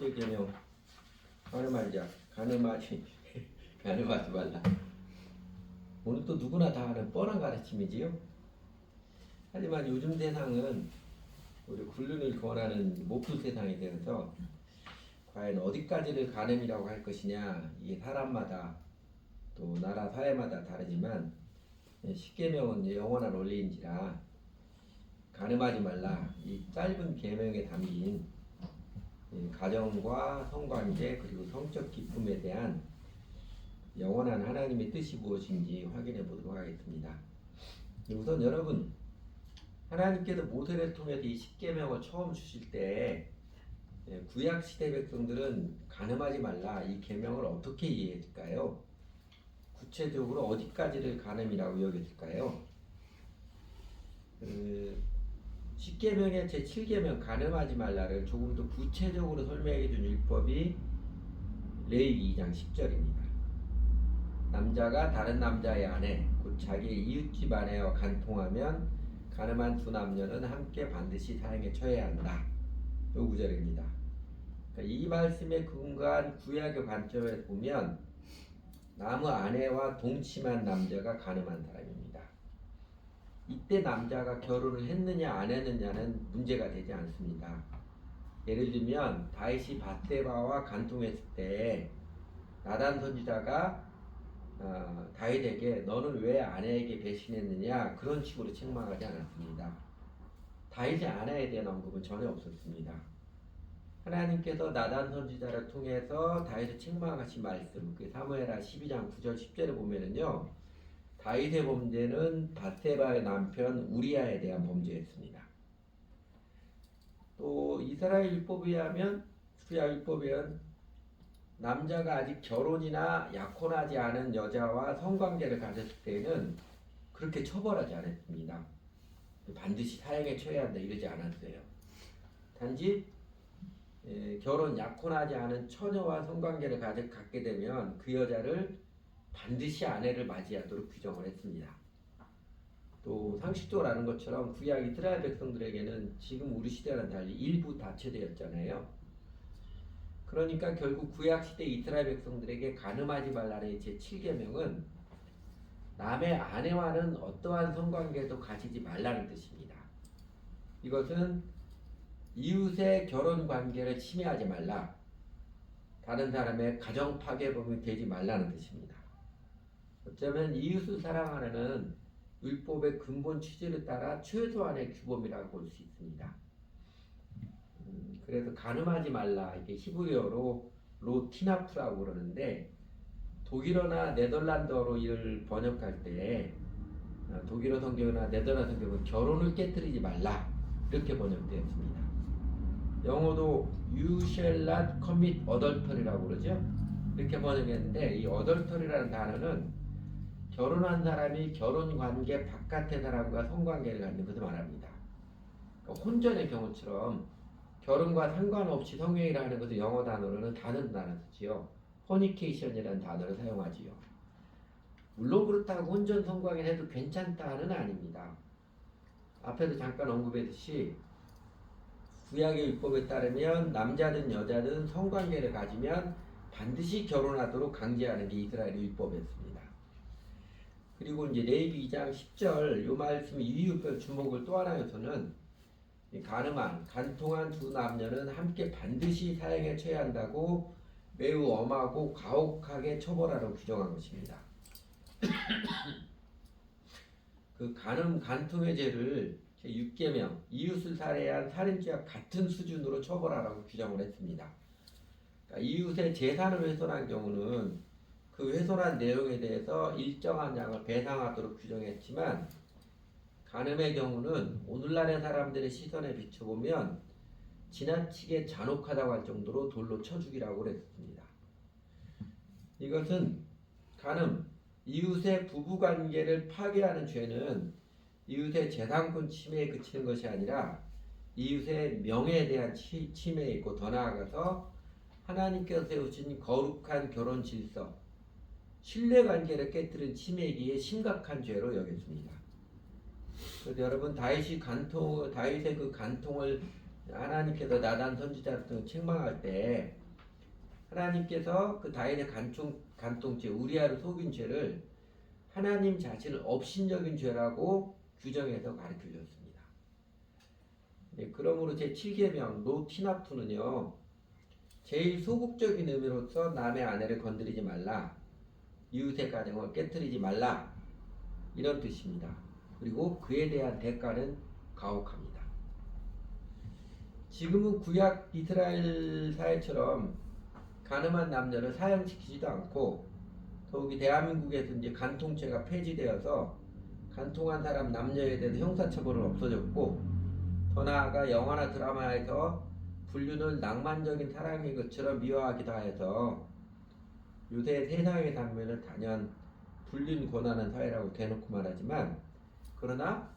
번째 계명 가늠하지 가늠하지 말라. 오늘 또 누구나 다 아는 뻔한 가르침이지요. 하지만 요즘 세상은 우리 굴륜을 권하는 목수 세상이 되어서 과연 어디까지를 가늠이라고 할 것이냐, 이게 사람마다 또 나라 사회마다 다르지만 십계명은 영원한 원리인지라 가늠하지 말라, 이 짧은 계명에 담긴 가정과 성관계 그리고 성적 기쁨에 대한 영원한 하나님의 뜻이 무엇인지 확인해 보도록 하겠습니다. 우선 여러분, 하나님께서 모세를 통해서 이 십계명을 처음 주실 때 구약 시대 백성들은 가늠하지 말라 이 계명을 어떻게 이해했을까요? 구체적으로 어디까지를 가늠이라고 여겼을까요? 십계명의 제7계명 가늠하지 말라를 조금 더 구체적으로 설명해 준 율법이 레위기 2장 10절입니다. 남자가 다른 남자의 아내 곧 자기의 이웃집 아내와 간통하면 가늠한 두 남녀는 함께 반드시 사형에 처해야 한다. 요 구절입니다. 그러니까 이 말씀에 근거한 구약의 관점에서 보면 남의 아내와 동침한 남자가 가늠한 사람입니다. 이때 남자가 결혼을 했느냐 안 했느냐는 문제가 되지 않습니다. 예를 들면 다윗이 밧세바와 간통했을 때 나단 선지자가 다윗에게 너는 왜 아내에게 배신했느냐 그런 식으로 책망하지 않았습니다. 다윗의 아내에 대한 언급은 전혀 없었습니다. 하나님께서 나단 선지자를 통해서 다윗을 책망하신 말씀, 그 사무엘하 12장 9절 10절에 보면은요, 다윗의 범죄는 밧세바의 남편 우리아에 대한 범죄였습니다. 또 이스라엘 율법에 의하면, 구약 율법에 의하면 남자가 아직 결혼이나 약혼하지 않은 여자와 성관계를 가졌을 때는 그렇게 처벌하지 않았습니다. 반드시 사형에 처해야 한다 이러지 않았어요. 단지 결혼 약혼하지 않은 처녀와 성관계를 갖게 되면 그 여자를 반드시 아내를 맞이하도록 규정을 했습니다. 또 상식적으로 아는 것처럼 구약 이스라엘 백성들에게는 지금 우리 시대와는 달리 일부 다처되었잖아요. 그러니까 결국 구약 시대 이스라엘 백성들에게 가늠하지 말라는 제7계명은 남의 아내와는 어떠한 성관계도 가지지 말라는 뜻입니다. 이것은 이웃의 결혼 관계를 침해하지 말라, 다른 사람의 가정 파괴범이 되지 말라는 뜻입니다. 어쩌면 이웃을 사랑하는 율법의 근본 취지를 따라 최소한의 규범이라고 볼 수 있습니다. 그래서 가늠하지 말라, 이게 히브리어로 로티나프라고 그러는데 독일어나 네덜란드어로 이를 번역할 때 독일어 성경이나 네덜란드 성경은 결혼을 깨뜨리지 말라 이렇게 번역되었습니다. 영어도 you shall not commit adultery라고 그러죠. 이렇게 번역했는데 이 adultery라는 단어는 결혼한 사람이 결혼 관계 바깥의 사람과 성관계를 갖는 것을 말합니다. 그러니까 혼전의 경우처럼 결혼과 상관없이 성행위를 하는 것을 영어 단어로는 다른 단어 쓰지요. fornication이라는 단어를 사용하지요. 물론 그렇다고 혼전 성관계를 해도 괜찮다는 아닙니다. 앞에도 잠깐 언급했듯이 구약의 율법에 따르면 남자든 여자든 성관계를 가지면 반드시 결혼하도록 강제하는 게 이스라엘의 율법이었습니다. 그리고 이제 레위기 2장 10절 요 말씀 이유별 주목을 또 하나에서는 가늠한 간통한 두 남녀는 함께 반드시 사형에 처해야 한다고 매우 엄하고 가혹하게 처벌하라고 규정한 것입니다. 그 간통의 죄를 제6계명 이웃을 살해한 살인죄와 같은 수준으로 처벌하라고 규정을 했습니다. 그러니까 이웃의 재산을 훼손한 경우는 그 훼손한 내용에 대해서 일정한 양을 배상하도록 규정했지만 간음의 경우는 오늘날의 사람들의 시선에 비춰보면 지나치게 잔혹하다고 할 정도로 돌로 쳐 죽이라고 그랬습니다. 이것은 간음, 이웃의 부부관계를 파괴하는 죄는 이웃의 재산권 침해에 그치는 것이 아니라 이웃의 명예에 대한 침해에 있고 더 나아가서 하나님께서 세우신 거룩한 결혼 질서, 신뢰관계를 깨뜨린 침해이기에 심각한 죄로 여겼습니다. 그래서 여러분 다윗의 그 간통을 하나님께서 나단 선지자를 책망할 때 하나님께서 그 다윗의 간통죄 우리아를 속인 죄를 하나님 자신을 업신여긴 죄라고 규정해서 가르쳐 줬습니다. 네, 그러므로 제7계명 노티나프는요, 제일 소극적인 의미로서 남의 아내를 건드리지 말라, 이웃의 가정을 깨뜨리지 말라, 이런 뜻입니다. 그리고 그에 대한 대가는 가혹합니다. 지금은 구약 이스라엘 사회처럼 가늠한 남녀를 사형시키지도 않고, 더욱이 대한민국에서 이제 간통죄가 폐지되어서 간통한 사람 남녀에 대해서 형사처벌은 없어졌고, 더 나아가 영화나 드라마에서 불륜을 낭만적인 사랑인 것처럼 미화하기도 해서 요새 세상에 닿으면 단연 불륜 권하는 사회라고 대놓고 말하지만, 그러나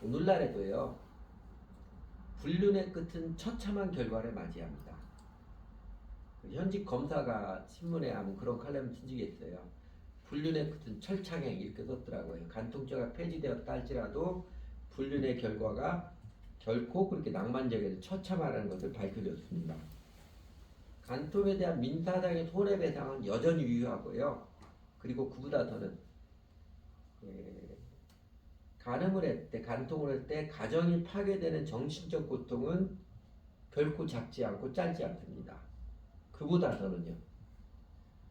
오늘날에도요, 불륜의 끝은 처참한 결과를 맞이합니다. 현직 검사가 신문에 아무 그런 칼럼을 쓴 적이 있어요. 불륜의 끝은 철창행 이렇게 썼더라고요. 간통죄가 폐지되었다 할지라도 불륜의 결과가 결코 그렇게 낭만적이고 처참하다는 것을 밝혀줬습니다. 간통에 대한 민사상의 손해배상은 여전히 유효하고요. 그리고 그보다 더는 간음을 할 때, 간통을 할 때 가정이 파괴되는 정신적 고통은 결코 작지 않고 짧지 않습니다. 그보다 더는요,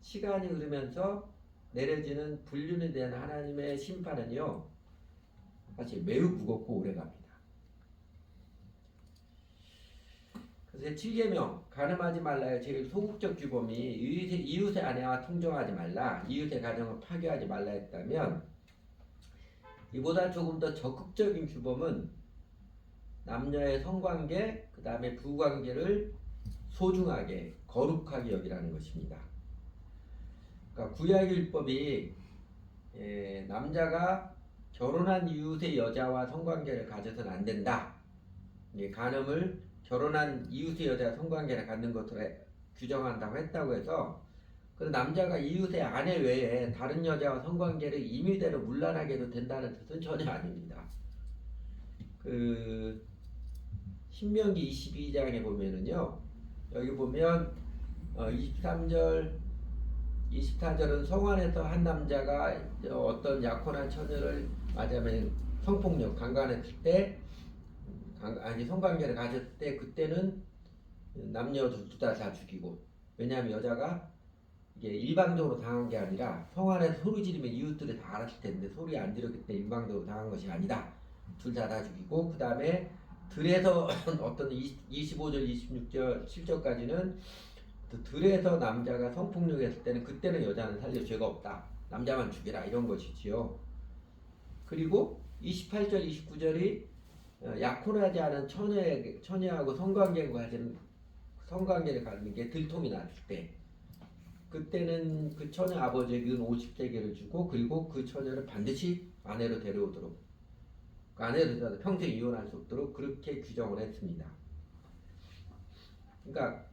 시간이 흐르면서 내려지는 불륜에 대한 하나님의 심판은요, 사실 매우 무겁고 오래갑니다. 그래서 7계명 간음하지 말라의 제일 소극적 규범이 이웃의 아내와 통정하지 말라, 이웃의 가정을 파괴하지 말라 했다면, 이보다 조금 더 적극적인 규범은 남녀의 성관계, 그 다음에 부관계를 소중하게 거룩하게 여기라는 것입니다. 그러니까 구약율법이 남자가 결혼한 이웃의 여자와 성관계를 가져서는 안 된다. 간음을 결혼한 이웃의 여자와 성관계를 갖는 것으로 규정한다고 했다고 해서, 그 남자가 이웃의 아내 외에 다른 여자와 성관계를 임의대로 문란하게 해도 된다는 뜻은 전혀 아닙니다. 그 신명기 22장에 보면은요, 여기 보면 23절 24절은 성안에서 한 남자가 어떤 약혼한 처녀를 맞으면 성폭력 강간했을 때, 성관계를 가졌을 때, 그때는 남녀 둘 다 죽이고, 왜냐하면 여자가 이게 일방적으로 당한 게 아니라 성안에서 소리 지르면 이웃들이 다 알았을 텐데 소리 안 지르기 때문에 일방적으로 당한 것이 아니다. 둘 다 죽이고, 그 다음에 들에서 어떤 25절 26절 7절까지는 들에서 남자가 성폭력했을 때는 그때는 여자는 살려 죄가 없다. 남자만 죽이라 이런 것이지요. 그리고 28절 29절이 약혼하지 않은 처녀하고 성관계를 갖는 게 들통이 났을 때, 그때는 그 처녀 아버지에게 50세겔을 주고, 그리고 그 처녀를 반드시 아내로 데려오도록, 그 아내로 데려와서 평생 이혼할 수 없도록 그렇게 규정을 했습니다. 그러니까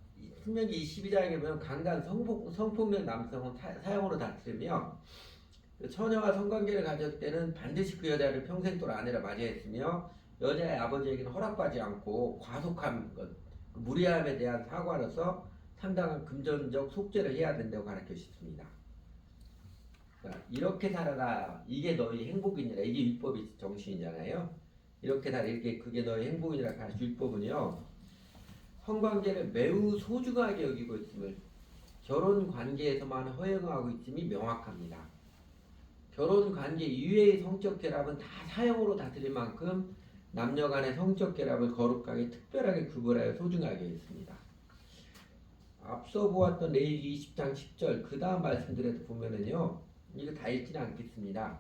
신명기 22장에 보면 강간 성폭력 남성은 사형으로 다스리며, 그 처녀와 성관계를 가졌을 때는 반드시 그 여자를 평생 동안 아내라 맞이했으며, 여자의 아버지에게는 허락받지 않고 과속한 것, 그 무리함에 대한 사과로서 상당한 금전적 속죄를 해야 된다고 가르쳐 주셨습니다. 이렇게 살아라, 이게 너희 행복이니라. 이게 율법의 정신이잖아요. 이렇게 살아, 이렇게 그게 너희 행복이니라 가르쳐 율법은요, 성관계를 매우 소중하게 여기고 있음을, 결혼 관계에서만 허용하고 있음이 명확합니다. 결혼 관계 이외의 성적 결합은 다 사형으로 다스릴 만큼 남녀 간의 성적 결합을 거룩하게 특별하게 구별하여 소중하게 했습니다. 앞서 보았던 레위기 20장 10절 그 다음 말씀들에서 보면은요, 이거 다 읽지는 않겠습니다.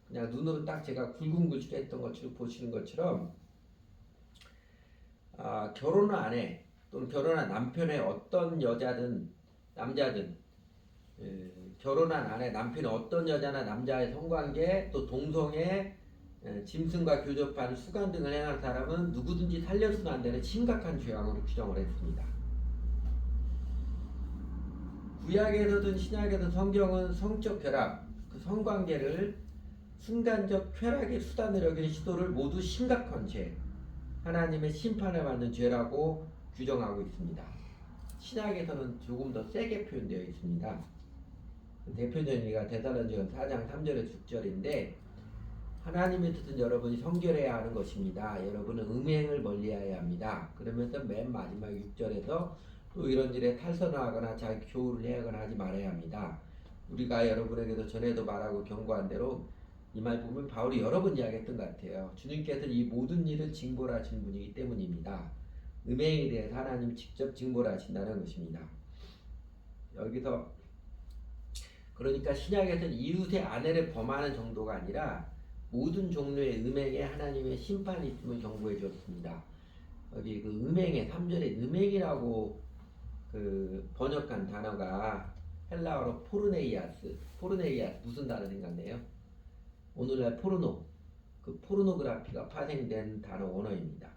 그냥 눈으로 딱 제가 굵은 글씨로 했던 것처럼 보시는 것처럼, 결혼한 아내 또는 결혼한 남편의 어떤 여자든 남자든, 결혼한 아내 남편의 어떤 여자나 남자의 성관계, 또 동성애, 짐승과 교접하는 수간 등을 행한 사람은 누구든지 살려서는 안 되는 심각한 죄악으로 규정을 했습니다. 구약에서든 신약에서든 성경은 성적 결합, 그 성관계를 순간적 쾌락의 수단으로 여기는 시도를 모두 심각한 죄, 하나님의 심판을 받는 죄라고 규정하고 있습니다. 신약에서는 조금 더 세게 표현되어 있습니다. 대표적인 예가 데살로니가서 4장 3절의 6절인데 하나님의 뜻은 여러분이 성결해야 하는 것입니다. 여러분은 음행을 멀리해야 합니다. 그러면서 맨 마지막 6절에서 또 이런 일에 탈선하거나 자기 교훈을 해하거나 하지 말아야 합니다. 우리가 여러분에게도 전에도 말하고 경고한 대로 이 말 보면 바울이 여러 번 이야기했던 것 같아요. 주님께서 이 모든 일을 징벌하신 분이기 때문입니다. 음행에 대해서 하나님 직접 징벌하신다는 것입니다. 여기서 그러니까 신약에서는 이웃의 아내를 범하는 정도가 아니라 모든 종류의 음행에 하나님의 심판이 있음을 경고해 주었습니다. 여기 그 음행의 3절에 음행이라고 그 번역한 단어가 헬라어로 포르네이아스 무슨 단어 생각나요? 오늘날 포르노, 그 포르노그라피가 파생된 단어 원어입니다.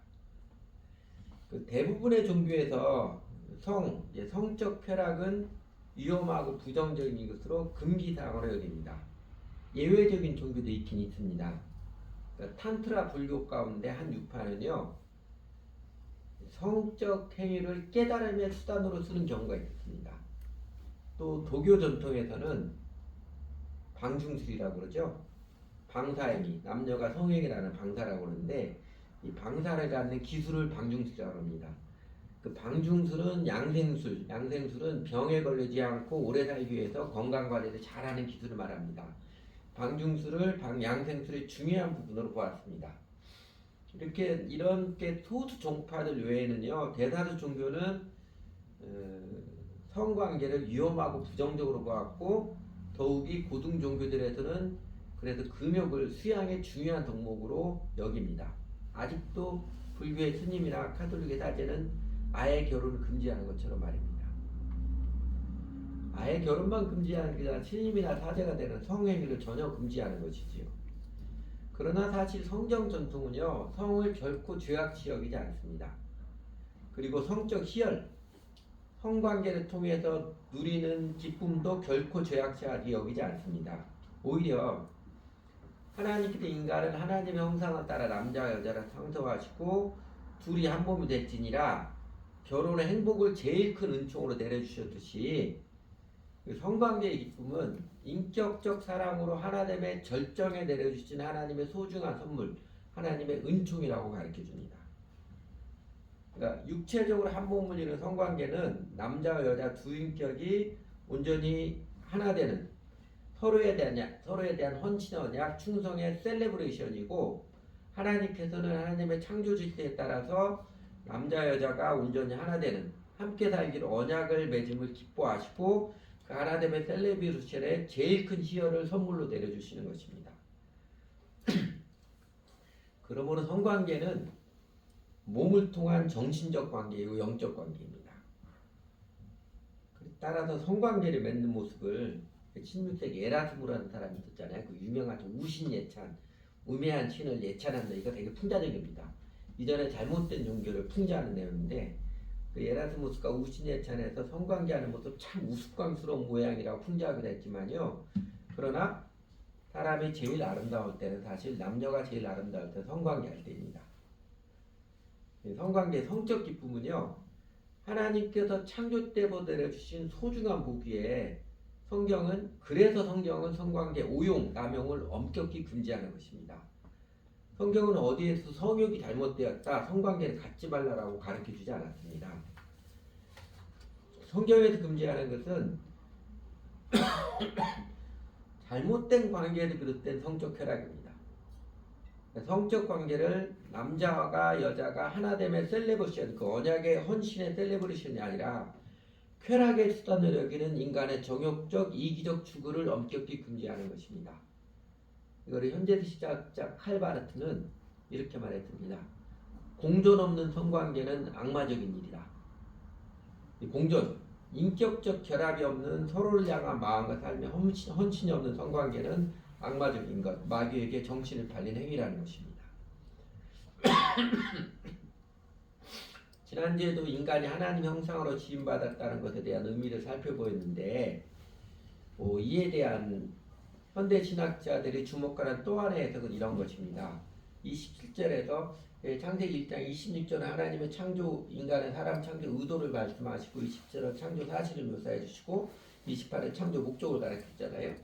그 대부분의 종교에서 성적 쾌락은 위험하고 부정적인 것으로 금기사항으로 여깁니다. 예외적인 종교도 있긴 있습니다. 그러니까 탄트라 불교 가운데 한 유파는요, 성적 행위를 깨달음의 수단으로 쓰는 경우가 있습니다. 또 도교 전통에서는 방중술이라고 그러죠. 방사행위, 남녀가 성행위라는 방사라고 그러는데 이 방사를 갖는 기술을 방중술이라고 합니다. 그 방중술은 양생술은 병에 걸리지 않고 오래 살기 위해서 건강 관리를 잘하는 기술을 말합니다. 방중술을 양생술의 중요한 부분으로 보았습니다. 이런 게 소수 종파들 외에는요, 대다수 종교는 성관계를 위험하고 부정적으로 보았고, 더욱이 고등 종교들에서는 그래서 금욕을 수양의 중요한 덕목으로 여깁니다. 아직도 불교의 스님이나 카톨릭의 사제는 아예 결혼을 금지하는 것처럼 말입니다. 아예 결혼만 금지하는 게 아니라 스님이나 사제가 되는 성행위를 전혀 금지하는 것이지요. 그러나 사실 성경 전통은요, 성을 결코 죄악시 여기지 않습니다. 그리고 성적 희열, 성관계를 통해서 누리는 기쁨도 결코 죄악시하게 여기지 않습니다. 오히려 하나님께서 인간을 하나님의 형상을 따라 남자와 여자를 창조하시고 둘이 한 몸이 됐지니라 결혼의 행복을 제일 큰 은총으로 내려주셨듯이 성관계의 기쁨은 인격적 사랑으로 하나됨의 절정에 내려주신 하나님의 소중한 선물, 하나님의 은총이라고 가르쳐줍니다. 그러니까 육체적으로 한 몸을 이루는 성관계는 남자와 여자 두 인격이 온전히 하나 되는 서로에 대한 헌신 언약, 충성의 셀레브레이션이고 하나님께서는 하나님의 창조 질서에 따라서 남자 여자가 온전히 하나 되는 함께 살기로 언약을 맺음을 기뻐하시고 그 하나됨의 셀레브레이션에 제일 큰 희열을 선물로 내려주시는 것입니다. 그러므로 성관계는 몸을 통한 정신적 관계이고 영적 관계입니다. 따라서 성관계를 맺는 모습을 16세기 에라스무라는 사람이 있었잖아요. 그 유명한 우신 예찬, 우매한 신을 예찬한다. 이거 되게 풍자적입니다. 이전에 잘못된 종교를 풍자하는 내용인데 그 에라스무스가 우신 예찬에서 성관계하는 모습 참 우스꽝스러운 모양이라고 풍자하기도 했지만요. 그러나 사람이 제일 아름다울 때는 사실 남녀가 제일 아름다울 때는 성관계할 때입니다. 성관계 성적 기쁨은요. 하나님께서 창조 때부터 내려주신 소중한 복이에 그래서 성경은 성관계 오용, 남용을 엄격히 금지하는 것입니다. 성경은 어디에서 성욕이 잘못되었다, 성관계를 갖지 말라라고 가르쳐주지 않았습니다. 성경에서 금지하는 것은 잘못된 관계에서 비롯된 성적 쾌락입니다. 성적 관계를 남자와 여자가 하나됨의 셀레브레이션, 그 언약의 헌신의 셀레브레이션이 아니라 쾌락의 수단으로 여기는 인간의 정욕적, 이기적 추구를 엄격히 금지하는 것입니다. 이거를 현대시작자 칼바르트는 이렇게 말했습니다. 공존 없는 성관계는 악마적인 일이다. 공존, 인격적 결합이 없는 서로를 향한 마음과 삶의 헌신이 없는 성관계는 악마적인 것, 마귀에게 정신을 팔린 행위라는 것입니다. 지난주에도 인간이 하나님 형상으로 지음받았다는 것에 대한 의미를 살펴보았는데 이에 대한 현대 신학자들이 주목하는 또 하나의 해석은 이런 것입니다. 27절에서 창세기 1장 26절에 하나님의 창조 인간의 사람 창조 의도를 말씀하시고 20절은 창조 사실을 묘사해 주시고 28은 창조 목적을 가르쳤잖아요.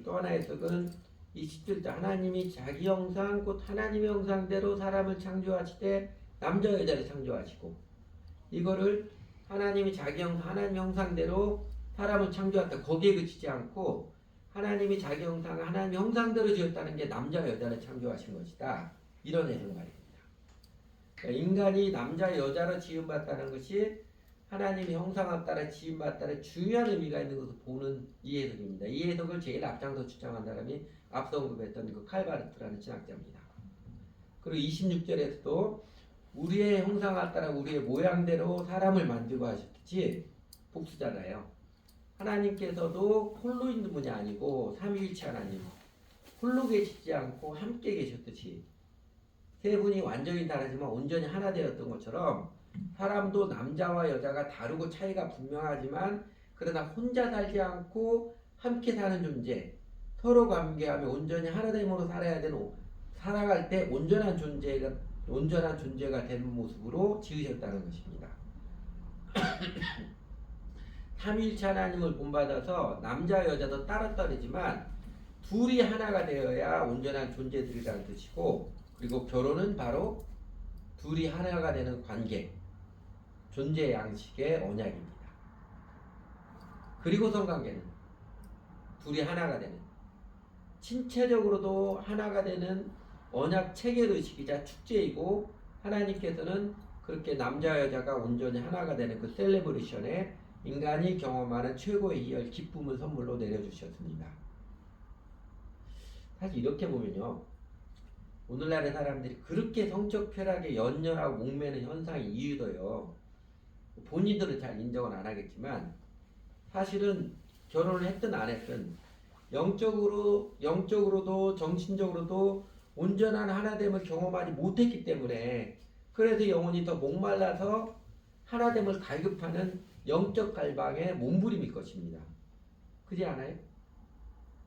또 하나의 해석은 27절 하나님이 자기 형상 곧 하나님의 형상대로 사람을 창조하시되 남자 여자를 창조하시고 이거를 하나님이 자기 형상 하나님 형상대로 사람을 창조했다 거기에 그치지 않고 하나님이 자기 형상 하나님 형상대로 지었다는 게 남자 여자를 창조하신 것이다 이런 해석을 말입니다. 그러니까 인간이 남자 여자로 지음받다는 것이 하나님의 형상에 따라 지음받다는 중요한 의미가 있는 것을 보는 이 해석입니다. 이 해석을 제일 앞장서 주장한 사람이 앞서 언급했던 그 칼바르트라는 신학자입니다. 그리고 26절에서도 우리의 형상에 따라 우리의 모양대로 사람을 만들고 하셨듯이 복수잖아요. 하나님께서도 홀로 있는 분이 아니고 삼위일체 하나님 홀로 계시지 않고 함께 계셨듯이 세 분이 완전히 다르지만 온전히 하나 되었던 것처럼 사람도 남자와 여자가 다르고 차이가 분명하지만 그러나 혼자 살지 않고 함께 사는 존재 서로 관계하며 온전히 하나됨으로 살아야 되는 살아갈 때 온전한 존재가 되는 모습으로 지으셨다는 것입니다. 삼위일체 하나님을 본받아서 남자 여자도 따로따르지만 둘이 하나가 되어야 온전한 존재들이라는 뜻이고 그리고 결혼은 바로 둘이 하나가 되는 관계 존재 양식의 언약입니다. 그리고 성관계는 둘이 하나가 되는 신체적으로도 하나가 되는 언약 체결의식이자 축제이고 하나님께서는 그렇게 남자 여자가 온전히 하나가 되는 그 셀레브레이션에 인간이 경험하는 최고의 희열 기쁨을 선물로 내려주셨습니다. 사실 이렇게 보면요 오늘날의 사람들이 그렇게 성적 쾌락에 연연하고 목매는 현상이 이유도요 본인들은 잘 인정은 안 하겠지만 사실은 결혼을 했든 안 했든 영적으로도 정신적으로도 온전한 하나됨을 경험하지 못했기 때문에 그래서 영혼이 더 목말라서 하나됨을 갈급하는 영적 갈망에 몸부림일 것입니다. 그렇지 않아요?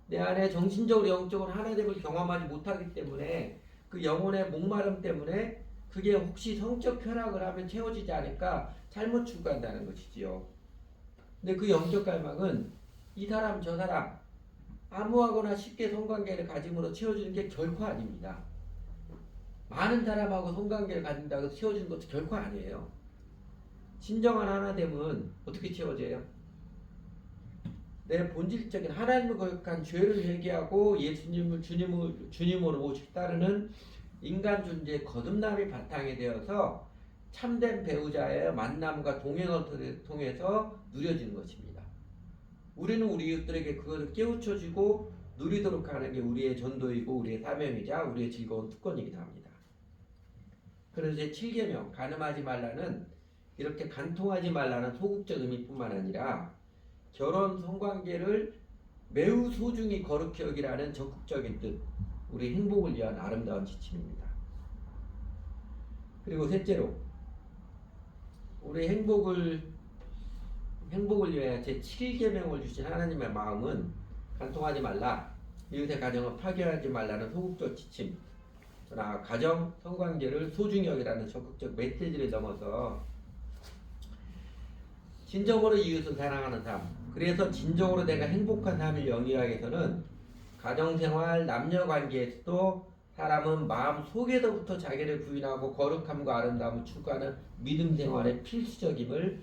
내 안에 정신적으로 영적으로 하나됨을 경험하지 못하기 때문에 그 영혼의 목마름 때문에 그게 혹시 성적 쾌락을 하면 채워지지 않을까 잘못 추구한다는 것이지요. 근데 그 영적 갈망은 이 사람 저 사람 아무하거나 쉽게 성관계를 가짐으로 채워주는 게 결코 아닙니다. 많은 사람하고 성관계를 가진다고 해서 채워주는 것도 결코 아니에요. 진정한 하나됨은 어떻게 채워져요? 내 본질적인 하나님을 거역한 죄를 회개하고 예수님을 주님으로 모시고 따르는 인간 존재의 거듭남이 바탕이 되어서 참된 배우자의 만남과 동행을 통해서 누려지는 것입니다. 우리는 우리 이웃들에게 그것을 깨우쳐주고 누리도록 하는 게 우리의 전도이고 우리의 사명이자 우리의 즐거운 특권이기도 합니다. 그래서 제 7계명 간음하지 말라는 이렇게 간통하지 말라는 소극적 의미뿐만 아니라 결혼 성관계를 매우 소중히 거룩히 여기라는 적극적인 뜻, 우리 행복을 위한 아름다운 지침입니다. 그리고 셋째로 우리 행복을 위해 제 7계명을 주신 하나님의 마음은 간통하지 말라, 이웃의 가정을 파괴하지 말라는 소극적 지침, 그러나 가정 성관계를 소중히 여기라는 적극적 메시지를 넘어서 진정으로 이웃을 사랑하는 삶, 그래서 진정으로 내가 행복한 삶을 영위하기 위해서는 가정생활, 남녀관계에서도 사람은 마음 속에서부터 자기를 부인하고 거룩함과 아름다움을 추구하는 믿음 생활의 필수적임을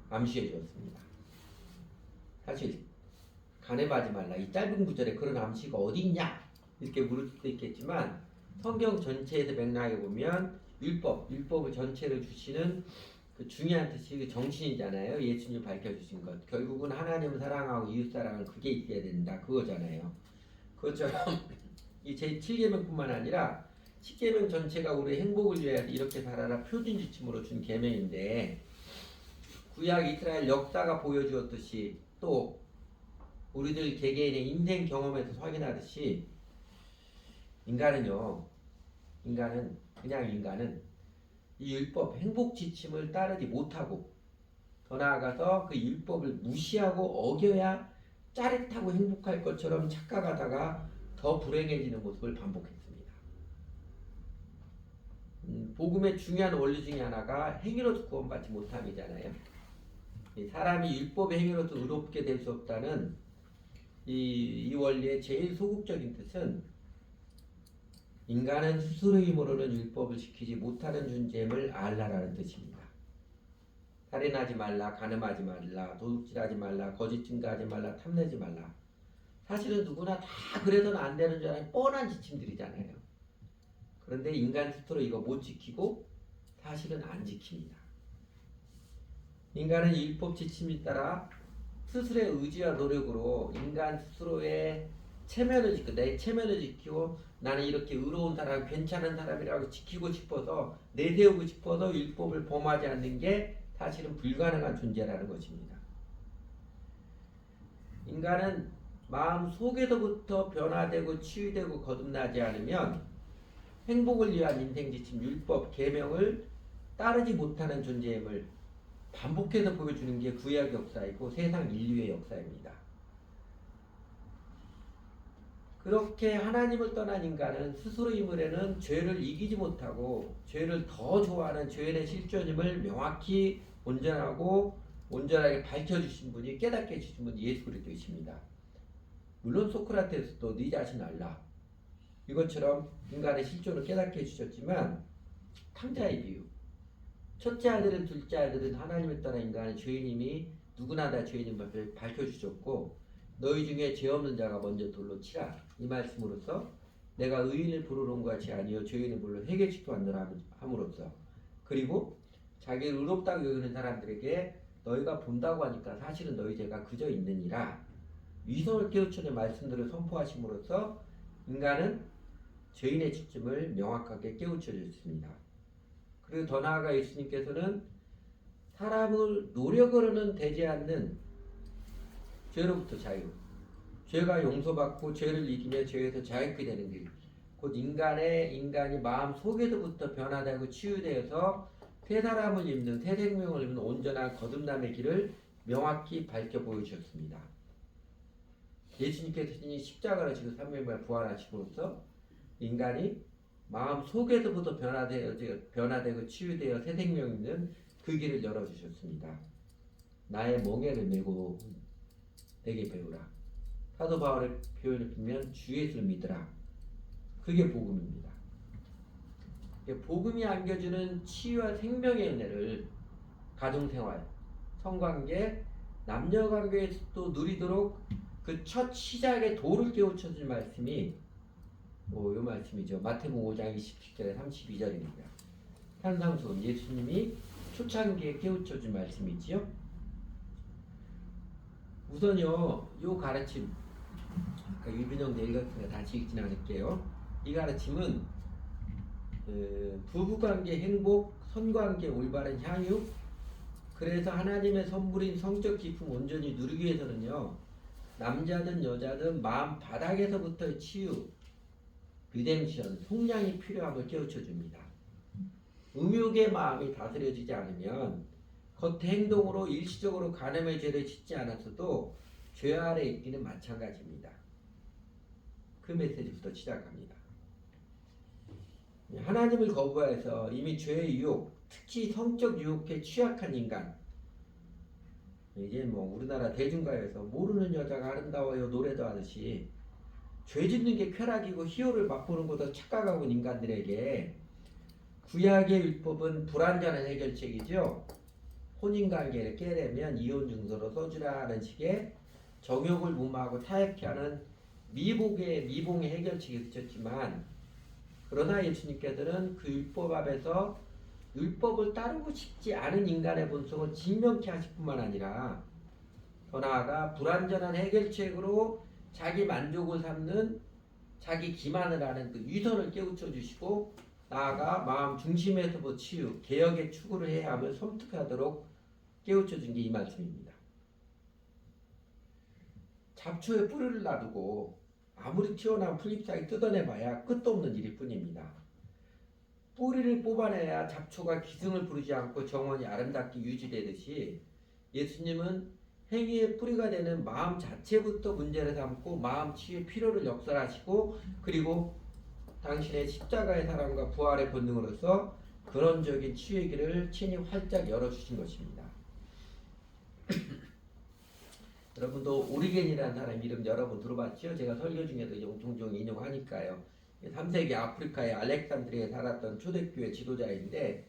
암시해 주었습니다. 사실 간음하지 말라 이 짧은 구절에 그런 암시가 어디 있냐 이렇게 물을 수도 있겠지만 성경 전체에서 맥락에 보면 율법을 전체를 주시는 그 중요한 뜻이 그 정신이잖아요. 예수님이 밝혀주신 것. 결국은 하나님을 사랑하고 이웃 사랑은 그게 있어야 된다. 그거잖아요. 그것처럼 이 제7계명뿐만 아니라 10계명 전체가 우리의 행복을 위해서 이렇게 살아라 표준 지침으로 준 계명인데 구약 이스라엘 역사가 보여주었듯이 또 우리들 개개인의 인생 경험에서 확인하듯이 인간은 이 율법 행복 지침을 따르지 못하고 더 나아가서 그 율법을 무시하고 어겨야 짜릿하고 행복할 것처럼 착각하다가 더 불행해지는 모습을 반복했습니다. 복음의 중요한 원리 중에 하나가 행위로서 구원받지 못함이잖아요. 이 사람이 율법의 행위로서 의롭게 될 수 없다는 이 원리의 제일 소극적인 뜻은 인간은 스스로의 힘으로는 율법을 지키지 못하는 존재임을 알라라는 뜻입니다. 살인하지 말라, 간음하지 말라, 도둑질하지 말라, 거짓 증거하지 말라, 탐내지 말라. 사실은 누구나 다 그래서는 안 되는 줄 아는 뻔한 지침들이잖아요. 그런데 인간 스스로 이거 못 지키고 사실은 안 지킵니다. 인간은 율법 지침에 따라 스스로의 의지와 노력으로 인간 스스로의 체면을 지키고 내 체면을 지키고 나는 이렇게 의로운 사람, 괜찮은 사람이라고 지키고 싶어서 내세우고 싶어서 율법을 범하지 않는 게 사실은 불가능한 존재라는 것입니다. 인간은 마음 속에서부터 변화되고 치유되고 거듭나지 않으면 행복을 위한 인생 지침, 율법, 계명을 따르지 못하는 존재임을 반복해서 보여주는 게 구약 역사이고 세상 인류의 역사입니다. 그렇게 하나님을 떠난 인간은 스스로 힘으로는 죄를 이기지 못하고 죄를 더 좋아하는 죄의 실존임을 명확히 온전하게 밝혀주신 분이 깨닫게 해주신 분이 예수 그리스도이십니다. 물론 소크라테스도 네 자신 알라 이것처럼 인간의 실존을 깨닫게 해주셨지만 탕자의 비유 첫째 아들은 둘째 아들은 하나님을 떠나 인간의 죄인임이 누구나 다 죄인임을 밝혀주셨고 너희 중에 죄 없는 자가 먼저 돌로 치라 이 말씀으로써 내가 의인을 부르러 온 것이 아니요 죄인을 불러 회개시켜 왔노라 함으로써 그리고 자기를 의롭다고 여기는 사람들에게 너희가 본다고 하니까 사실은 너희 죄가 그저 있느니라 위선을 깨우치는 말씀들을 선포하심으로써 인간은 죄인의 지침을 명확하게 깨우쳐 줬습니다. 그리고 더 나아가 예수님께서는 사람을 노력으로는 되지 않는 죄로부터 자유, 죄가 용서받고 죄를 이기며 죄에서 자유케 되는 길, 곧 인간이 마음 속에서부터 변화되고 치유되어서 새 사람을 입는 새 생명을 입는 온전한 거듭남의 길을 명확히 밝혀 보여주셨습니다. 예수님께서 십자가를 지고 3일 만에 부활하심으로써 인간이 마음 속에서부터 변화되고 치유되어 새 생명 있는 그 길을 열어주셨습니다. 나의 멍에를 메고 내게 배우라. 사도 바울의 표현을 보면 주 예수를 믿으라. 그게 복음입니다. 복음이 안겨주는 치유와 생명의 은혜를 가정생활, 성관계, 남녀관계에서도 누리도록 그 첫 시작의 도를 깨우쳐줄 말씀이 이 말씀이죠. 마태복음 5장 27절에 32절입니다. 산상수훈 예수님이 초창기에 깨우쳐준 말씀이지요. 우선요, 요 가르침 아까 유빈영 내일 같은 거 다시 읽진 않을게요. 이 가르침은 부부관계 행복, 선관계 올바른 향유 그래서 하나님의 선물인 성적 기쁨 온전히 누리기 위해서는요 남자든 여자든 마음 바닥에서부터의 치유 리뎀션, 속량이 필요함을 깨우쳐줍니다. 음욕의 마음이 다스려지지 않으면 겉의 행동으로 일시적으로 간음의 죄를 짓지 않았어도 죄 아래 있기는 마찬가지입니다. 그 메시지부터 시작합니다. 하나님을 거부해서 이미 죄의 유혹, 특히 성적 유혹에 취약한 인간 이제 우리나라 대중가요에서 모르는 여자가 아름다워요 노래도 하듯이 죄 짓는 게 쾌락이고 희열을 맛보는 것도 착각하고 있는 인간들에게 구약의 율법은 불완전한 해결책이죠. 혼인관계를 깨려면 이혼 증서로 써주라는 식의 정욕을 무마하고 타협케 하는 미봉의 해결책이 있었지만 그러나 예수님께서는 그 율법 앞에서 율법을 따르고 싶지 않은 인간의 본성을 진명케 하실 뿐만 아니라 더 나아가 불완전한 해결책으로 자기 만족을 삼는 자기 기만을 하는 그 위선을 깨우쳐 주시고 나아가 마음 중심에서부터 치유, 개혁의 추구를 해야 함을 섬뜩하도록 깨우쳐 준 게 이 말씀입니다. 잡초에 뿌리를 놔두고 아무리 튀어나온 풀잎사귀 뜯어내봐야 끝도 없는 일일 뿐입니다. 뿌리를 뽑아내야 잡초가 기승을 부리지 않고 정원이 아름답게 유지되듯이 예수님은 행위의 뿌리가 되는 마음 자체부터 문제를 삼고 마음 치유의 필요를 역설하시고 그리고 당신의 십자가의 사랑과 부활의 본능으로서 근원적인 치유의 길을 친히 활짝 열어주신 것입니다. 여러분도 오리겐이라는 사람 이름 여러분 들어봤죠? 제가 설교 중에도 종종 인용하니까요. 3세기 아프리카의 알렉산드리아에 살았던 초대교회 지도자인데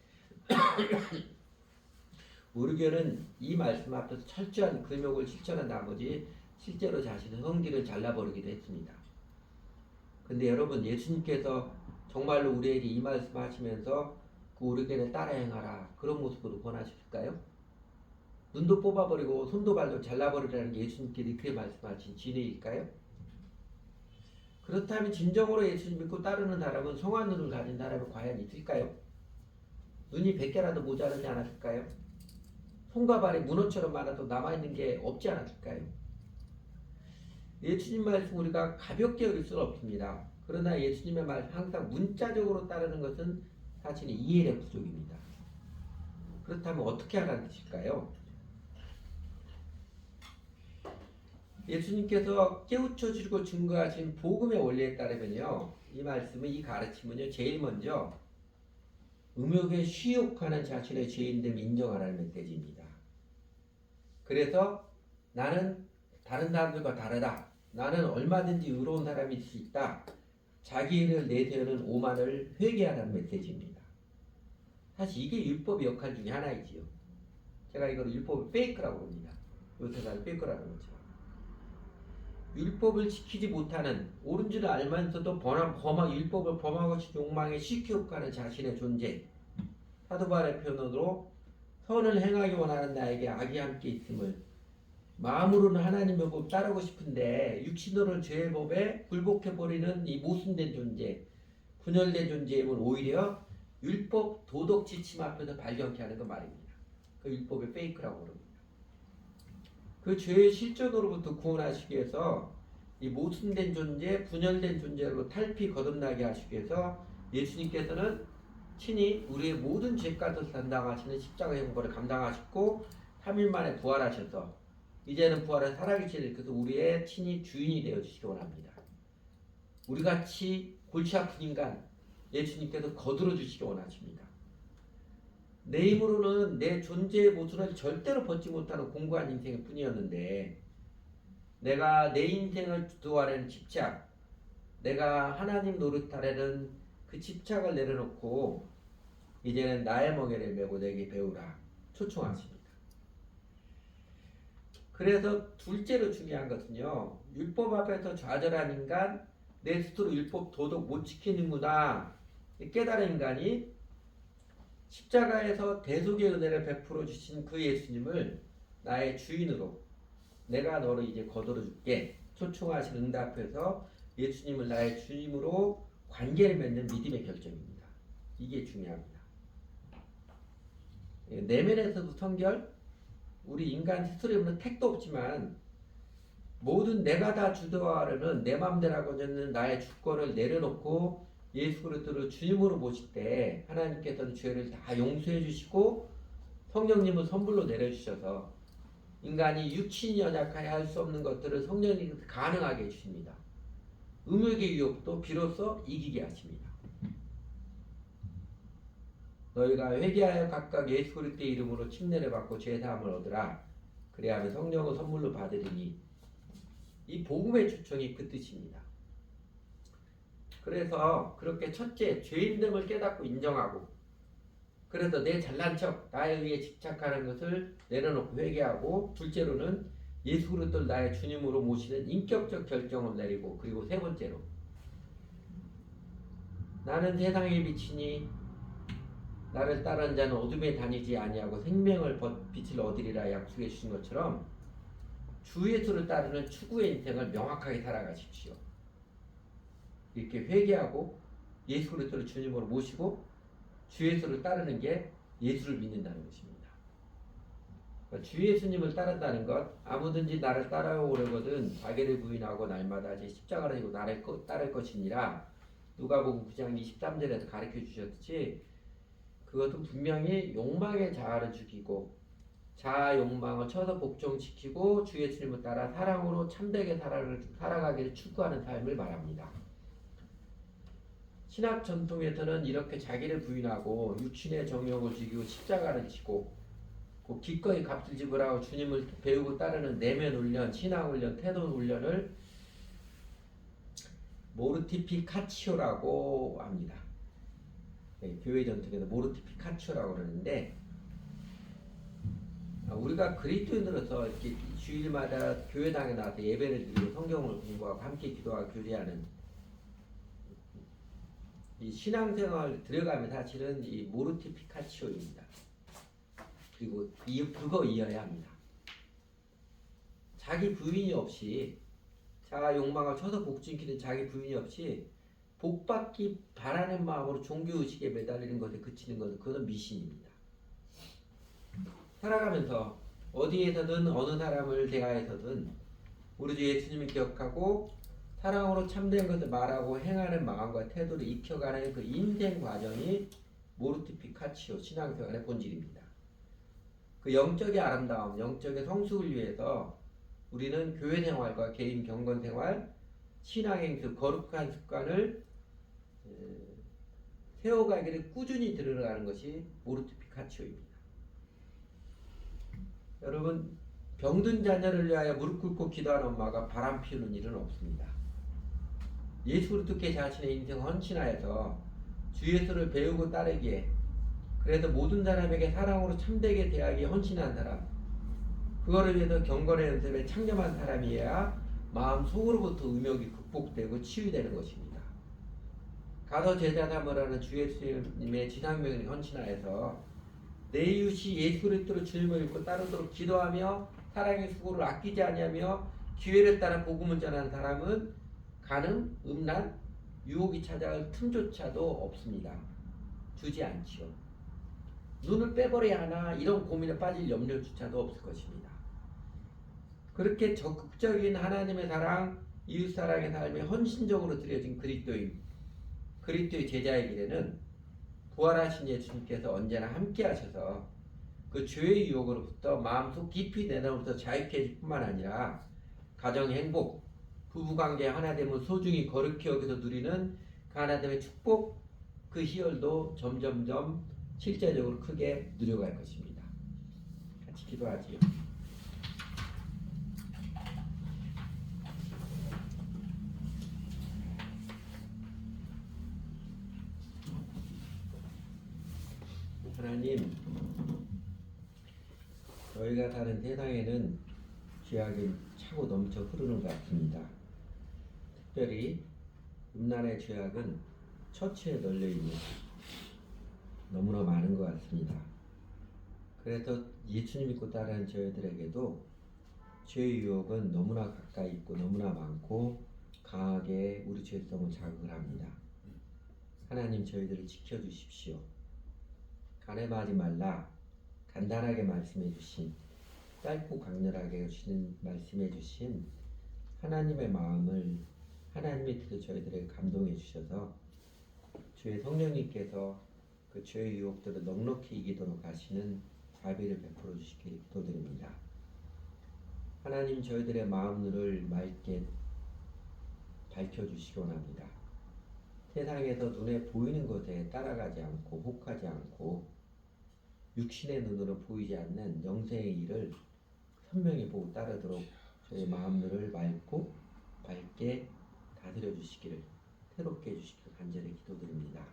오리겐은 이 말씀 앞에서 철저한 금욕을 실천한 나머지 실제로 자신의 성기를 잘라버리기도 했습니다. 근데 여러분 예수님께서 정말로 우리에게 이 말씀 하시면서 그 오리겐을 따라 행하라 그런 모습으로 권하실까요? 눈도 뽑아버리고 손도 발도 잘라버리라는 예수님께서 그렇게 말씀하신 진리일까요? 그렇다면 진정으로 예수님 믿고 따르는 사람은 성한 눈을 가진 사람이 과연 있을까요? 눈이 100개라도 모자르지 않았을까요? 손과 발이 문어처럼 많아도 남아있는 게 없지 않았을까요? 예수님 말씀 우리가 가볍게 여길 수는 없습니다. 그러나 예수님의 말씀 항상 문자적으로 따르는 것은 사실은 이해력 부족입니다. 그렇다면 어떻게 하라는 뜻일까요? 예수님께서 깨우쳐 주시고 증거하신 복음의 원리에 따르면요, 이 말씀은 이 가르침은요, 제일 먼저 음욕에 쉬욕하는 자신의 죄인됨을 인정하라는 메시지입니다. 그래서 나는 다른 사람들과 다르다. 나는 얼마든지 의로운 사람일 수 있다. 자기를 내세우는 오만을 회개하라는 메시지입니다. 사실 이게 율법의 역할 중에 하나이지요. 제가 이걸 율법의 페이크라고 합니다. 요새는 페이크라는 거죠. 율법을 지키지 못하는 옳은 줄 알면서도 율법을 범하고 싶은 욕망에 시키욕하는 자신의 존재. 사도 바울의 표현으로 선을 행하기 원하는 나에게 악이 함께 있음을 마음으로는 하나님의 법 따르고 싶은데 육신으로는 죄의 법에 굴복해버리는 이 모순된 존재, 분열된 존재임을 오히려 율법 도덕 지침 앞에서 발견케 하는 그 말입니다. 그 율법의 페이크라고 그럽니다. 그 죄의 실존으로부터 구원하시기 위해서 이 모순된 존재, 분열된 존재로 탈피 거듭나게 하시기 위해서 예수님께서는 친히 우리의 모든 죄값을 담당하시는 십자가 형벌을 감당하셨고 3일 만에 부활하셔서 이제는 부활한 살아계신 그래서 우리의 친히 주인이 되어 주시기 원합니다. 우리같이 골치 아픈 인간 예수님께서 거두어 주시기 원하십니다. 내 힘으로는 내 존재의 모순을 절대로 벗지 못하는 공고한 인생일 뿐이었는데 내가 내 인생을 주도하려는 집착, 내가 하나님 노릇하려는 그 집착을 내려놓고 이제는 나의 멍에를 메고 내게 배우라 초청하십니다. 그래서 둘째로 중요한 것은요, 율법 앞에서 좌절한 인간, 내 스스로 율법 도덕 못 지키는구나 깨달은 인간이 십자가에서 대속의 은혜를 베풀어 주신 그 예수님을 나의 주인으로 내가 너를 이제 거두어 줄게 초청하신 응답해서 예수님을 나의 주님으로 관계를 맺는 믿음의 결정입니다. 이게 중요합니다. 내면에서도 성결, 우리 인간 스스로에 없는 택도 없지만 모든 내가 다 주도하려는 내 맘대로 하고자 하는 나의 주권을 내려놓고 예수 그리스도를 주님으로 모실 때 하나님께서는 죄를 다 용서해 주시고 성령님을 선불로 내려주셔서 인간이 육신이 연약하여 할 수 없는 것들을 성령님께서 가능하게 해주십니다. 음욕의 유혹도 비로소 이기게 하십니다. 너희가 회개하여 각각 예수 그리스도의 이름으로 침례를 받고 죄사함을 얻으라. 그래야 하면 성령을 선물로 받으리니 이 복음의 초청이 그 뜻입니다. 그래서 그렇게 첫째 죄인됨을 깨닫고 인정하고 그래서 내 잘난 척 나에 의해 집착하는 것을 내려놓고 회개하고 둘째로는 예수 그리스도를 나의 주님으로 모시는 인격적 결정을 내리고 그리고 세 번째로 나는 세상의 빛이니 나를 따르는 자는 어둠에 다니지 아니하고 생명을 빛을 얻으리라 약속해 주신 것처럼 주 예수를 따르는 추구의 인생을 명확하게 살아가십시오. 이렇게 회개하고 예수 그리스도를 주님으로 모시고 주 예수를 따르는 게 예수를 믿는다는 것입니다. 주 예수님을 따른다는 것 아무든지 나를 따라오려거든 자기를 부인하고 날마다 제 십자가를 지고 나를 따를 것이니라 누가복음 9장 23절에서 가르쳐 주셨듯이 그것은 분명히 욕망의 자아를 죽이고 자아 욕망을 쳐서 복종시키고 주 예수님을 따라 사랑으로 참되게 살아가기를 추구하는 삶을 말합니다. 신학 전통에서는 이렇게 자기를 부인하고 육신의 정욕을 죽이고 십자가를 지고 그 기꺼이 값을 지불하고 주님을 배우고 따르는 내면 훈련, 신앙 훈련, 태도 훈련을 모르티피카치오라고 합니다. 네, 교회 전통에서 모르티피카치오라고 그러는데 우리가 그리스도인으로서 이렇게 주일마다 교회당에 나와서 예배를 드리고 성경을 공부하고 함께 기도하고 교제하는 이 신앙생활 들어가면 사실은 이 모르티피카치오입니다. 그리고 그거 이어야 합니다. 자기 부인이 없이 자아 욕망을 쳐서 복진키는 자기 부인이 없이 복받기 바라는 마음으로 종교의식에 매달리는 것에 그치는 것은 그것은 미신입니다. 살아가면서 어디에서든 어느 사람을 대하여서든 우리 주 예수님을 기억하고 사랑으로 참된 것을 말하고 행하는 마음과 태도를 익혀가는 그 인생 과정이 모르티피카치오 신앙생활의 본질입니다. 그 영적의 아름다움, 영적의 성숙을 위해서 우리는 교회 생활과 개인 경건 생활, 신앙행수, 거룩한 습관을 세워가기를 꾸준히 들어가는 것이 모르티피카치오입니다. 여러분, 병든 자녀를 위하여 무릎 꿇고 기도하는 엄마가 바람 피우는 일은 없습니다. 예수 그리스도께 자신의 인생 헌신하여서 주 예수를 배우고 따르기에 그래서 모든 사람에게 사랑으로 참되게 대하기에 헌신한 사람, 그거를 위해서 경건의 연습에 창념한 사람이어야 마음 속으로부터 음욕이 극복되고 치유되는 것입니다. 가서 제자 삼으라는 주 예수님의 지상명을 헌신하여서 내 이웃이 예수 그리스도로 주님을 믿고 따르도록 기도하며 사랑의 수고를 아끼지 아니하며 기회를 따라 복음을 전하는 사람은 간음, 음란, 유혹이 찾아올 틈조차도 없습니다. 주지 않지요. 눈을 빼버려야 하나 이런 고민에 빠질 염려조차도 없을 것입니다. 그렇게 적극적인 하나님의 사랑, 이웃사랑의 삶에 헌신적으로 드려진 그리스도의 제자의 길에는 부활하신 예수님께서 언제나 함께 하셔서 그 죄의 유혹으로부터 마음속 깊이 내놓으면서 자유케 해줄 뿐만 아니라 가정의 행복, 부부관계 하나됨을 소중히 거룩히 여기서 누리는 그 하나됨의 축복, 그 희열도 점점점 실제적으로 크게 누려갈 것입니다. 같이 기도하지요. 하나님, 저희가 사는 세상에는 죄악이 차고 넘쳐 흐르는 것 같습니다. 특별히 음란의 죄악은 처치에 널려있는 너무나 많은 것 같습니다. 그래서 예수님 믿고 따르는 저희들에게도 죄의 유혹은 너무나 가까이 있고 너무나 많고 강하게 우리 죄성을 자극을 합니다. 하나님, 저희들을 지켜주십시오. 간음하지 말라 간단하게 말씀해 주신, 짧고 강렬하게 말씀해 주신 하나님의 마음을 하나님의 뜻을 저희들에게 감동해 주셔서 주의 성령님께서 그 죄의 유혹들을 넉넉히 이기도록 하시는 자비를 베풀어 주시길 기도드립니다. 하나님, 저희들의 마음을 맑게 밝혀주시기 원합니다. 세상에서 눈에 보이는 것에 따라가지 않고 혹하지 않고 육신의 눈으로 보이지 않는 영생의 일을 선명히 보고 따르도록 저희 마음들을 맑고 밝게 다스려 주시기를, 새롭게 해주시기를 간절히 기도드립니다.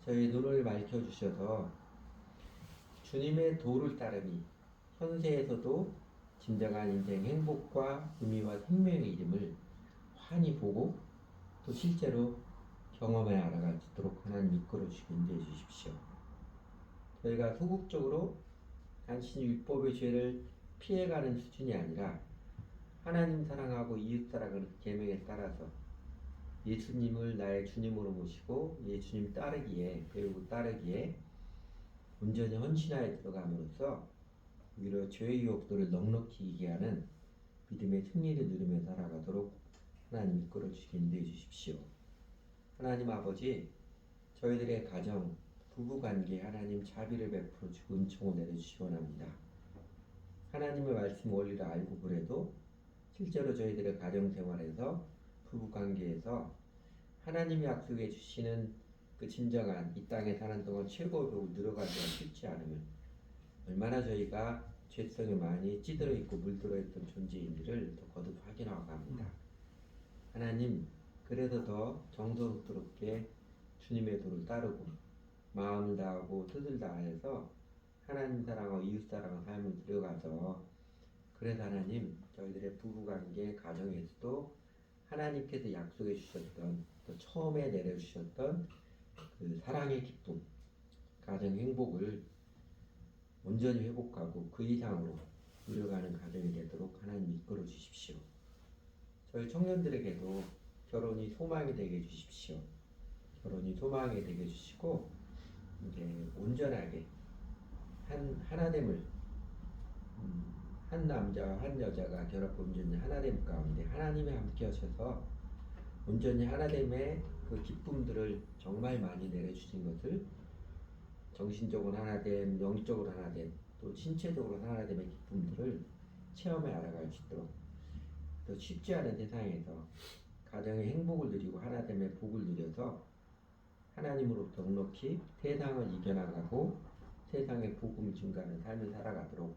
저희 눈을 밝혀주셔서 주님의 도를 따름이 현세에서도 진정한 인생 행복과 의미와 생명의 이름을 환히 보고 또 실제로 경험해 알아가도록 하나님 이끌어 주시고 인도해 주십시오. 저희가 소극적으로 단순히 율법의 죄를 피해가는 수준이 아니라 하나님 사랑하고 이웃 사랑하는 계명에 따라서 예수님을 나의 주님으로 모시고 예수님 따르기에, 배우고 따르기에 온전히 헌신하여 들어감으로써 오히려 죄의 유혹들을 넉넉히 이기게 하는 믿음의 승리를 누리며 살아가도록 하나님 이끌어 주시기 인도해 주십시오. 하나님 아버지, 저희들의 가정, 부부관계에 하나님 자비를 베풀어 주고 은총을 내려주시기 원합니다. 하나님의 말씀 원리를 알고 그래도 실제로 저희들의 가정생활에서 부부관계에서 하나님이 약속해 주시는 그 진정한 이 땅에 사는 동안 최고의 복을 누려가기가 쉽지 않으면 얼마나 저희가 죄성에 많이 찌들어 있고 물들어 있던 존재인지를 더 거듭 확인하고 갑니다. 하나님, 그래도 더 정성스럽게 주님의 도를 따르고 마음 다하고 뜻을 다해서 하나님 사랑하고 이웃 사랑하는 삶을 들여가서 그래서 하나님 저희들의 부부관계 가정에서도 하나님께서 약속해 주셨던 또 처음에 내려주셨던 그 사랑의 기쁨 가정 행복을 온전히 회복하고 그 이상으로 누려가는 가정이 되도록 하나님 이끌어 주십시오. 저희 청년들에게도 결혼이 소망이 되게 해주십시오. 결혼이 소망이 되게 해주시고 이제 온전하게 하나됨을 한 남자와 한 여자가 결합 온전히 하나됨 가운데 하나님이 함께 하셔서 온전히 하나됨의 그 기쁨들을 정말 많이 내려주신 것을 정신적으로 하나됨, 영적으로 하나됨, 또 신체적으로 하나됨의 기쁨들을 체험해 알아갈 수 있도록 또 쉽지 않은 세상에서 가정의 행복을 누리고 하나됨의 복을 누려서 하나님으로부터 넉넉히 세상을 이겨나가고 세상의 복음 증가하는 삶을 살아가도록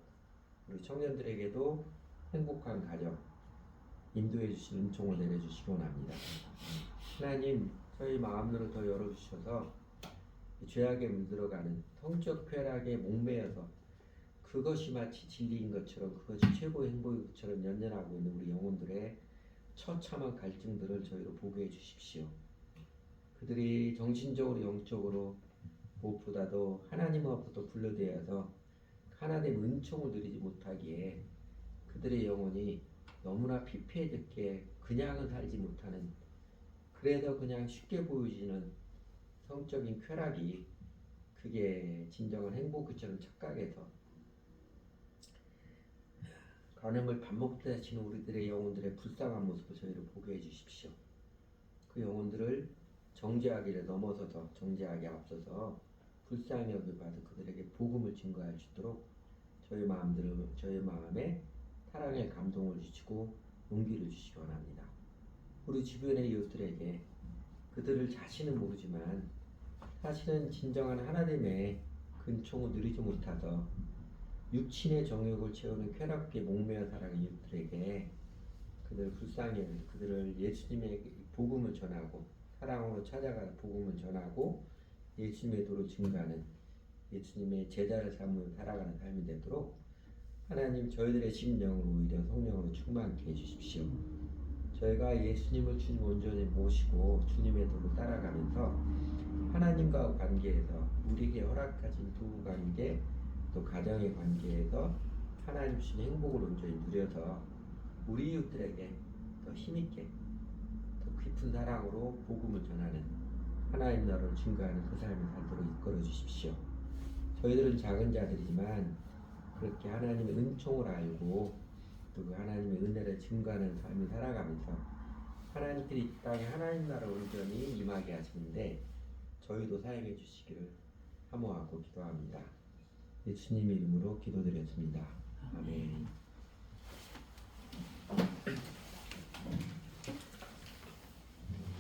우리 청년들에게도 행복한 가정 인도해 주신 은총을 내려주시기 원합니다. 하나님 저희 마음으로 더 열어주셔서 죄악에 물들어가는 성적 쾌락에 목매여서 그것이 마치 진리인 것처럼 그것이 최고의 행복인 것처럼 연연하고 있는 우리 영혼들의 처참한 갈증들을 저희로 보게 해주십시오. 그들이 정신적으로 영적으로 무엇보다도 하나님 앞으로 분류되어서 하나님의 은총을 누리지 못하기에 그들의 영혼이 너무나 피폐해졌기에 그냥은 살지 못하는 그래서 그냥 쉽게 보여지는 성적인 쾌락이 그게 진정한 행복처럼 착각해서 간음을 밥 먹듯 하시는 우리들의 영혼들의 불쌍한 모습을 저희를 보게 해주십시오. 그 영혼들을 정죄하기를 넘어서서 정죄하기 앞서서 불쌍히 여겨받은 그들에게 복음을 증거할 수 있도록 저희 마음에 사랑의 감동을 주시고 용기를 주시기 원합니다. 우리 주변의 이웃들에게 그들을 자신은 모르지만 사실은 진정한 하나님의 근총을 누리지 못하더 육신의 정욕을 채우는 쾌락에 목매어 살아가는 이웃들에게 그들을 불쌍히 여겨 그들을 예수님의 복음을 전하고 사랑으로 찾아가는 복음을 전하고 예수님의 도로 증가하는 예수님의 제자를 삼으며 살아가는 삶이 되도록 하나님 저희들의 심령을 오히려 성령으로 충만케 해주십시오. 저희가 예수님을 주님 온전히 모시고 주님의 도를 따라가면서 하나님과 관계에서 우리에게 허락하신 부부관계 또 가정의 관계에서 하나님 주신 행복을 온전히 누려서 우리 이웃들에게 더 힘있게 더 깊은 사랑으로 복음을 전하는 하나님 나라를 증거하는 그 삶을 살도록 이끌어 주십시오. 저희들은 작은 자들이지만 그렇게 하나님의 은총을 알고 또 그 하나님의 은혜를 증거하는 삶을 살아가면서 하나님께서 이 땅에 하나님 나라를 온전히 임하게 하시는데 저희도 사용해 주시기를 사모하고 기도합니다. 예수님의 이름으로 기도드렸습니다. 아멘.